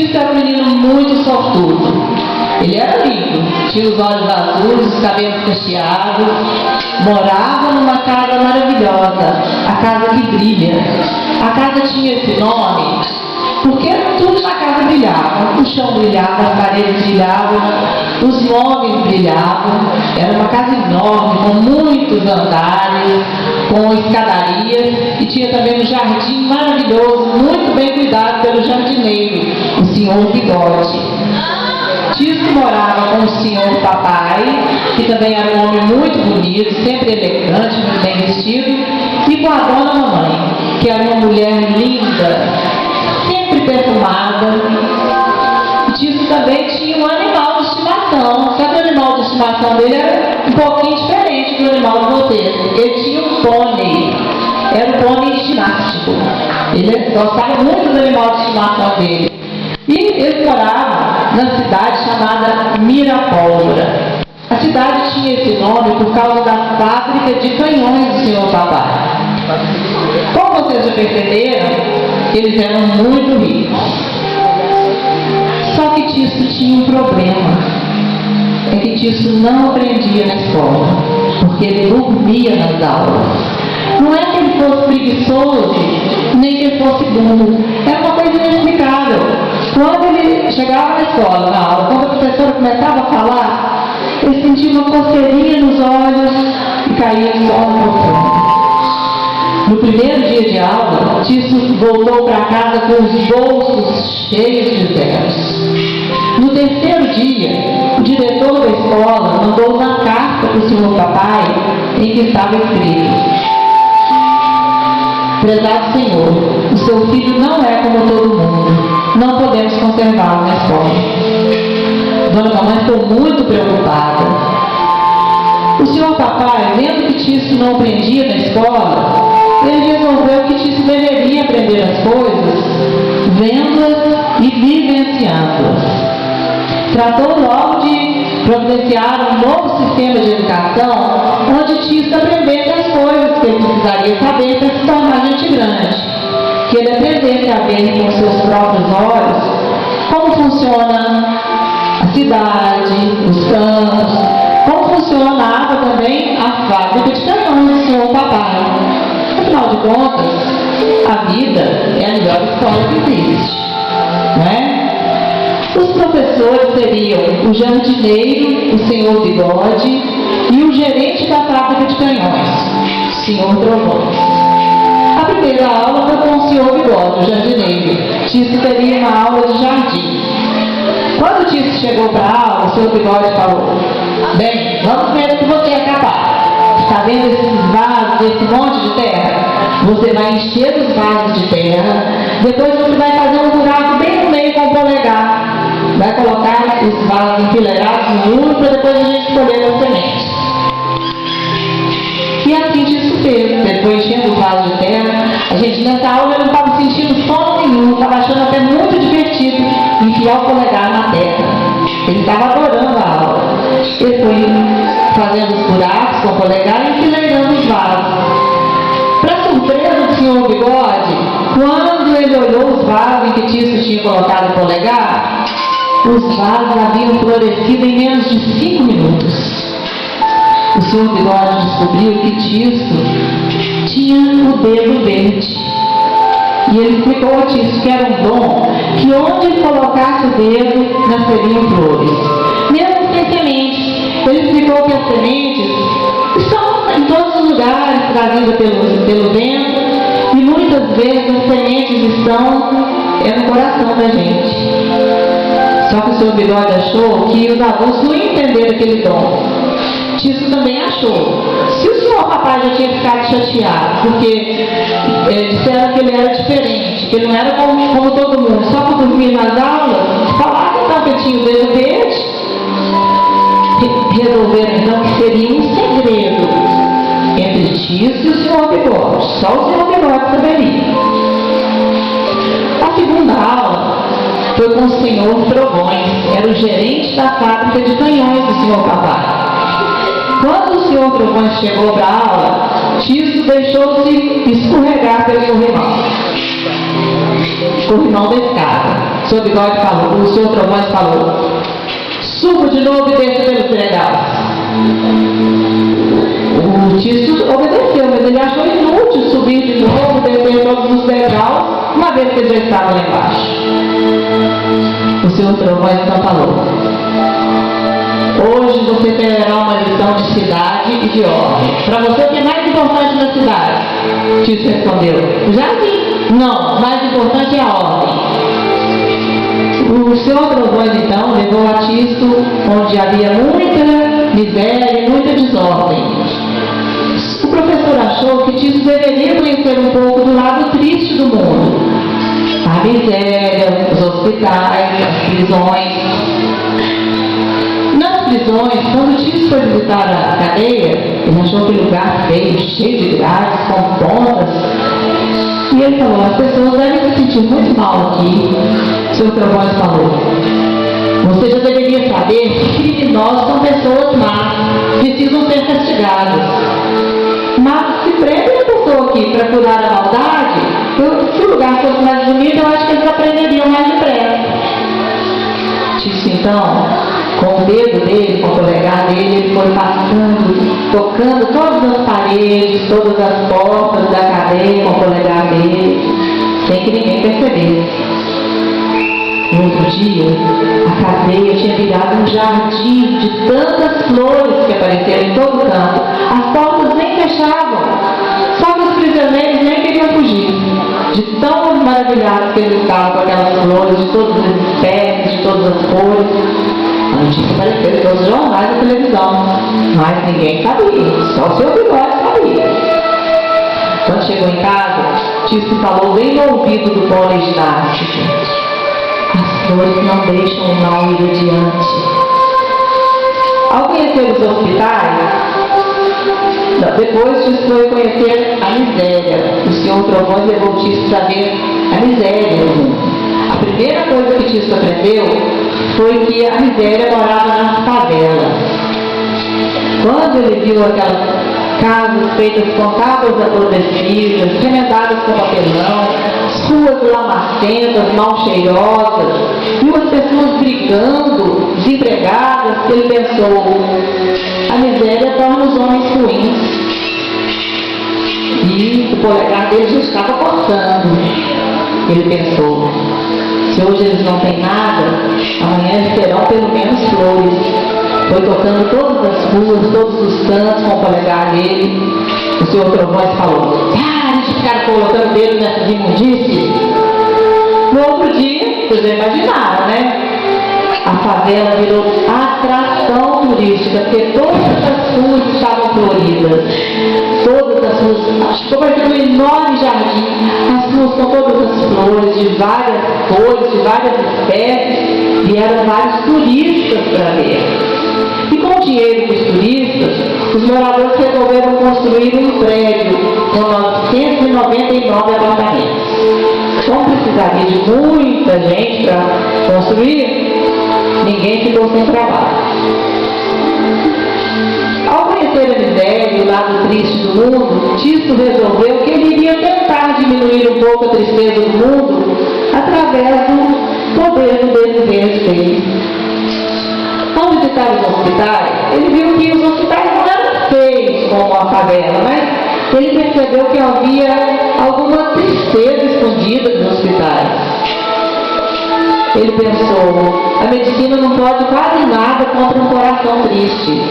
Tício era um menino muito sortudo. Ele era lindo, tinha os olhos azuis, os cabelos cacheados, morava numa casa maravilhosa, a casa que brilha. A casa tinha esse nome porque tudo na casa brilhava, o chão brilhava, as paredes brilhavam, os móveis brilhavam. Era uma casa enorme, com muitos andares, com escadarias, e tinha também um jardim maravilhoso, muito bem cuidado pelo jardineiro, o senhor Bigode. Tício morava com o senhor papai, que também era um homem muito bonito, sempre elegante, muito bem vestido, e com a dona mamãe, que era uma mulher linda, sempre perfumada. Tício também tinha um animal de estimação, só que o animal de estimação dele era um pouquinho diferente do animal de vocês. Ele tinha um pônei, era um pônei ginástico. Ele gostava muito do animal de estimação dele. E ele morava na cidade chamada Mirapólvora. A cidade tinha esse nome por causa da fábrica de canhões do senhor papai. Como vocês já perceberam, eles eram muito ricos. Só que Tício tinha um problema. É que Tício não aprendia na escola, porque ele dormia nas aulas. Não é que ele fosse preguiçoso, nem que ele fosse burro. Era uma coisa inexplicável. Quando ele chegava na escola, na aula, quando a professora começava a falar, ele sentia uma coceirinha nos olhos e caía em sono profundo. No primeiro dia de aula, Tício voltou para casa com os bolsos cheios de zeros. No terceiro dia, o diretor da escola mandou uma carta para o senhor papai em que estava escrito: prezado senhor, o seu filho não é como todo mundo. Não podemos conservá-lo na escola. Dona mamãe ficou muito preocupada. O senhor papai, vendo que Tício não aprendia na escola, ele resolveu que Tício deveria aprender as coisas, vendo-as e vivenciando-as. Tratou logo de providenciar um novo sistema de educação, onde Tício aprendesse as coisas que ele precisaria saber para se tornar gente grande. Que ele aprendesse a ver com seus próprios olhos como funciona a cidade, os campos, como funcionava também a fábrica de canhões do senhor papai. Afinal de contas, a vida é a melhor escola que existe, não é? Os professores seriam o jardineiro, o senhor Bigode, e o gerente da fábrica de canhões, o senhor Trovões. A primeira aula foi com o senhor Bigode, o jardineiro. Tício teria uma aula de jardim. Quando Tício chegou para a aula, o senhor Bigode falou: bem, vamos ver o que você é capaz. Está vendo esses vasos, esse monte de terra? Você vai encher os vasos de terra, depois você vai fazer um buraco bem no meio com o polegar. Vai colocar os vasos enfileirados no muro para depois a gente escolher as sementes. E assim Tício fez. Depois enchendo o vaso de terra, a gente nessa aula eu não estava sentindo sono nenhum, estava achando até muito divertido enfiar o polegar na terra. Ele estava adorando a aula. Ele foi fazendo os buracos com o polegar e enfileirando os vasos. Para surpresa do senhor Bigode, quando ele olhou os vasos em que Tício tinha colocado o polegar, os vasos haviam florescido em menos de 5 minutos. O senhor Bigode descobriu que Tício tinha o dedo verde. E ele explicou a Tício que era um dom, que onde ele colocasse o dedo, nasceriam flores. Mesmo sem sementes. Ele explicou que as sementes estão em todos os lugares, trazidas pelo vento, e muitas vezes as sementes estão no coração da gente. Só que o senhor Bigode achou que os avós não entenderam aquele dom. Tício também achou. Se o senhor papai já tinha ficado chateado, porque disseram que ele era diferente, que ele não era como todo mundo, só por dormir nas aulas, falaram então que ele tinha o dedo verde, resolveram então que seria um segredo entre Tício e o senhor Bigode. Só o senhor Bigode saberia. A segunda aula foi com o senhor Trovões, era o gerente da fábrica de canhões do senhor papai. Quando o senhor Trovões chegou para a aula, Tício deixou-se escorregar pelo corrimão da escada. O senhor Bigode falou, o senhor Trovões falou: subo de novo e desço pelo Senegal. O Tício obedeceu, mas ele achou inútil subir de novo, descer todos os degraus, uma vez que ele já estava lá embaixo. O senhor Trovões então falou: hoje você terá uma lição de cidade e de ordem. Para você, o que é mais importante na cidade? Tício respondeu: o jardim. Não, mais importante é a ordem. O senhor Trovões então levou a Tício onde havia muita miséria e muita desordem. O professor achou que Tício deveria conhecer um pouco do lado triste do mundo: a miséria, os hospitais, as prisões. Nas prisões, quando Tício foi visitar a cadeia, ele achou aquele lugar feio, cheio de grades, com pontas. E ele falou: as pessoas devem se sentir muito mal aqui. O senhor Trovões falou: você já deveria saber que criminosos são pessoas más, precisam ser castigados. Mas se prendem a pessoa aqui para curar a maldade, se o lugar fosse mais bonito, eu acho que eles aprenderiam mais depressa. Tício então, com o dedo dele, com o polegar dele, ele foi passando, tocando todas as paredes, todas as portas da cadeia com o polegar dele, sem que ninguém percebesse. No outro dia, a cadeia tinha virado um jardim de tantas flores que apareceram em todo canto. As portas nem fechavam, só que os prisioneiros nem queriam fugir, de tão maravilhados que eles estavam com aquelas flores, de todas as espécies, de todas as cores. A notícia apareceu em todos os jornais e televisão, mas ninguém sabia, só o seu Bigode sabia. Quando chegou em casa, Tício falou bem no ouvido do pônei ginástico: as flores não deixam o mal ir adiante. Ao conhecer os hospitais, depois Tício foi conhecer a miséria. O senhor Trovões levou Tício para ver a miséria do mundo. A primeira coisa que Tício aprendeu foi que a miséria morava nas favelas. Quando ele viu aquelas casas feitas com tábuas apodrecidas, remendadas com papelão, ruas lamacentas, mal cheirosas, e umas pessoas brigando, desempregadas, ele pensou: a miséria torna os homens ruins. E o polegar dele já estava coçando. Ele pensou: se hoje eles não têm nada, amanhã eles terão pelo menos flores. Foi tocando todas as ruas, todos os cantos com o polegar dele. O senhor Trovões falou: pare de ficar colocando dedo nessas imundícies. No outro dia, vocês já imaginaram, né? A favela virou atração turística, porque todas as ruas estavam floridas. Todas as ruas, ficou parecendo um enorme jardim. As ruas com todas as flores, de várias cores, de várias espécies. Vieram vários turistas para ver. E com o dinheiro dos turistas, os moradores resolveram construir um prédio com 999 apartamentos. Como precisaria de muita gente para construir, ninguém ficou sem trabalho. Ao conhecer a miséria e o lado triste do mundo, Tício resolveu que ele iria tentar diminuir um pouco a tristeza do mundo através do poder do desejo dele. Ao visitar os hospitais, ele viu que os hospitais não eram feios como a favela, mas ele percebeu que havia alguma tristeza escondida nos hospitais. Ele pensou: a medicina não pode quase nada contra um coração triste.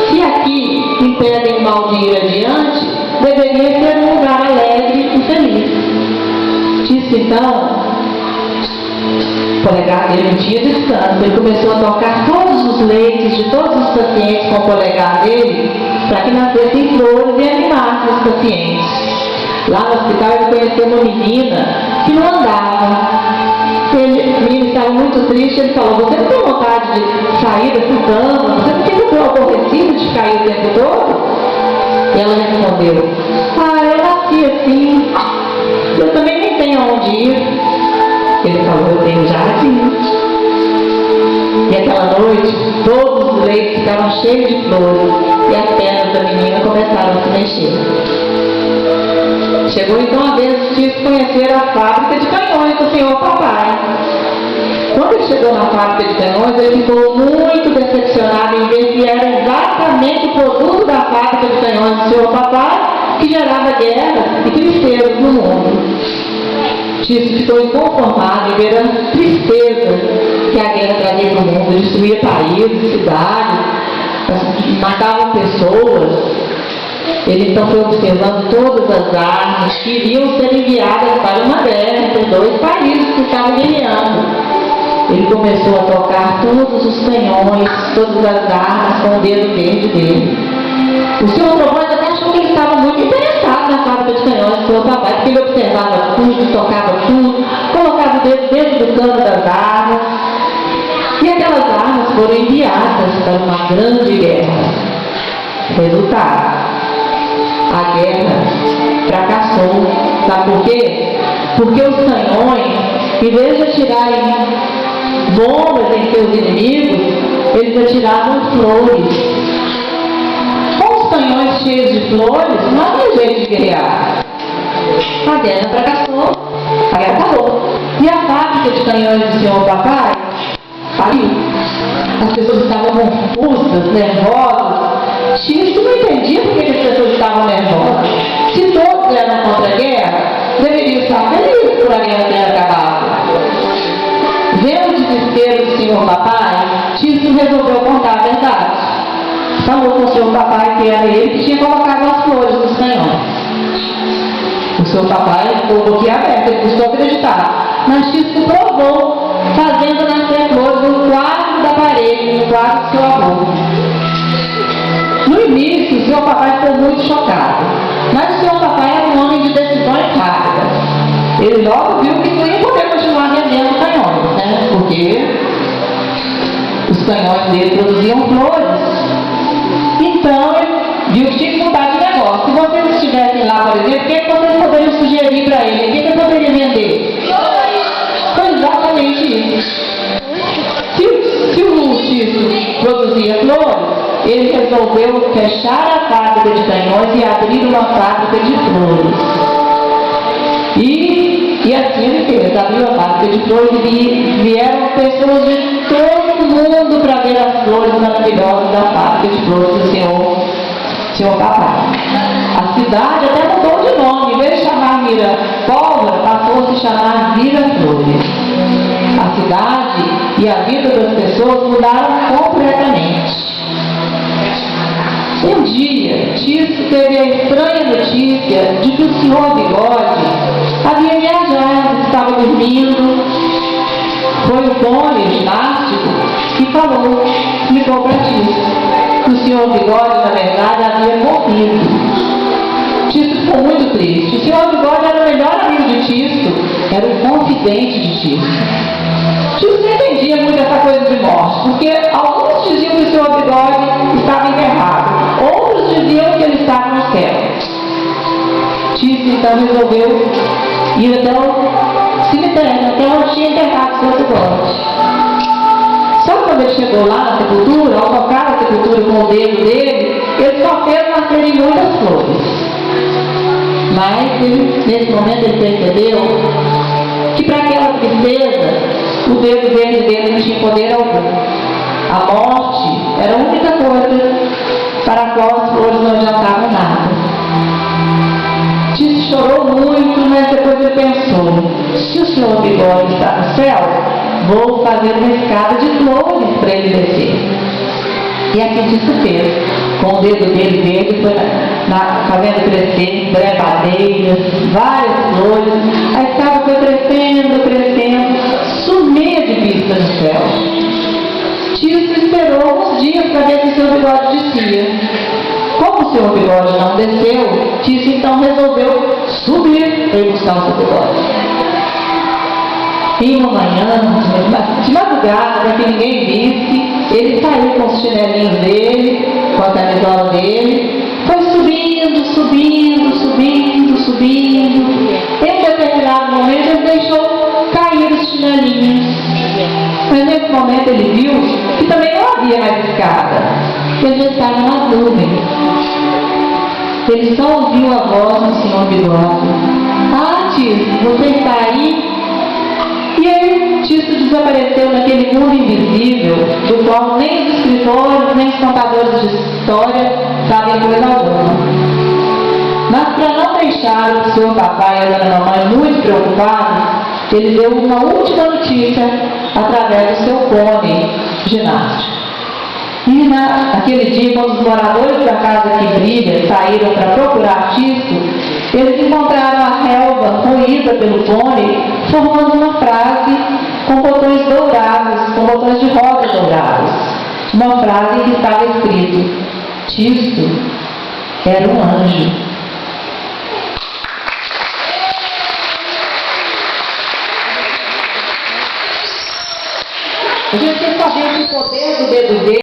Se aqui impedem o mal de ir adiante, deveria ser um lugar alegre e feliz. Disse então, o polegar dele não tinha descanso. Ele começou a tocar todos os leitos de todos os pacientes com o polegar dele, para que nascessem flores e animassem os pacientes. Lá no hospital ele conheceu uma menina que não andava. A menina estava muito triste. Ele falou: você não tem vontade de sair dessa cama? Você não fica tão aborrecido de ficar aí o tempo todo? E ela respondeu: eu nasci assim, eu também nem tenho aonde ir. Ele falou: eu tenho jardim. E aquela noite, todos os leitos ficavam cheios de flores e as pernas da menina começaram a se mexer. Chegou então a vez de conhecer a fábrica de canhões do senhor papai. Quando ele chegou na fábrica de canhões, ele ficou muito decepcionado em ver que era exatamente o produto da fábrica de canhões do seu papai que gerava guerra e tristeza no mundo. Tício ficou inconformado em ver a tristeza que a guerra trazia para o mundo, destruía países, cidades, matava pessoas. Ele então foi observando todas as armas que iriam ser enviadas para uma guerra entre dois países que estavam guerreando. Ele começou a tocar todos os canhões, todas as armas com o dedo verde dele. O senhor Trovões até achou que ele estava muito interessado na fábrica de canhões do seu papai, porque ele observava tudo, tocava tudo, colocava o dedo dentro do cano das armas. E aquelas armas foram enviadas para uma grande guerra. Resultado: a guerra fracassou. Sabe por quê? Porque os canhões, em vez de atirarem bombas em seus inimigos, eles atiravam flores. Com os canhões cheios de flores, não havia jeito de guerrear. A guerra fracassou, a guerra acabou. E a fábrica de canhões do senhor papai faliu. As pessoas estavam confusas, nervosas. Tício não entendia por que as pessoas estavam nervosas. Se todos eram contra a guerra, deveriam estar felizes por a guerra ter acabado. Vendo o desespero do senhor papai, Tício resolveu contar a verdade. Falou com o senhor papai que era ele que tinha colocado as flores nos canhões. O senhor papai ficou boquiaberto, ele custou acreditar. Mas Tício provou, fazendo nascer flores no quadro da parede, no quadro do seu avô. No início, o senhor papai ficou muito chocado. Mas o senhor papai era um homem de decisões rápidas. Ele logo viu que não ia poder continuar vendendo canhões, né? Porque os canhões dele produziam flores. Então ele viu que tinha que mudar de negócio. Se vocês estivessem lá, por exemplo, o que vocês poderiam sugerir para ele? O que ele poderia vender? Foi exatamente isso. Se o Tício produzia flores, ele resolveu fechar a fábrica de canhões e abrir uma fábrica de flores. E assim ele fez, abriu a fábrica de flores e vieram pessoas de todo mundo para ver as flores maravilhosas da fábrica de flores do senhor papai. A cidade até mudou de nome, em vez de chamar Mirapólvora, passou a se chamar Miraflores. A cidade e a vida das pessoas mudaram completamente. Um dia, Tício teve a estranha notícia de que o senhor Bigode havia viajado, estava dormindo. Foi o cônjuge ginástico que falou, explicou para Tício, que o senhor Bigode, na verdade, havia morrido. Tício ficou muito triste. O senhor Bigode era o melhor amigo de Tício, era o confidente de Tício. Tício não entendia muito essa coisa de morte, porque alguns diziam que o senhor Bigode estava enterrado, outros diziam que ele estava no céu. Tício então resolveu ir até o cemitério, até onde tinha enterrado o seu Bigode. Só que quando ele chegou lá na sepultura, ao tocar a sepultura com o dedo dele, ele só fez nascerem muitas flores. Mas nesse momento ele percebeu que para aquela tristeza o dedo verde dele não tinha poder algum. A morte era a única coisa para a qual as flores não adiantavam nada. Tício chorou muito, mas depois ele pensou: se o senhor Bigode está no céu, vou fazer uma escada de flores para ele descer. E assim Tício fez. Com o dedo dele verde, foi fazendo crescer brevadeiras, várias flores. A escada foi crescendo, crescendo, sumia de vista no céu. Tício esperou uns dias para ver se o seu Bigode descia. Como o seu Bigode não desceu, Tício então resolveu subir para ir buscar o seu Bigode. Em uma manhã, de madrugada, para que ninguém visse, ele saiu com os chinelinhos dele, com a camisola dele, foi subindo, subindo, subindo, subindo. Em determinado momento ele deixou cair os chinelinhos. Mas nesse momento ele viu que também não havia mais escada. Ele já estava nas nuvens. Ele só ouviu a voz do senhor Bigode: "Ah, Tício, você está aí?" E aí Tício desapareceu naquele mundo invisível, do qual nem os escritores, nem os contadores de história sabem coisa alguma. Mas para não deixar o seu papai e a dona mamãe muito preocupados, ele deu uma última notícia através do seu pônei ginástico. E naquele dia, quando os moradores da casa que brilha saíram para procurar Tisto, eles encontraram a relva roída pelo pônei, formando uma frase com botões dourados, com botões de roda dourados. Uma frase em que estava escrito: Tisto era um anjo. A gente tem que saber que o poder do dedo dele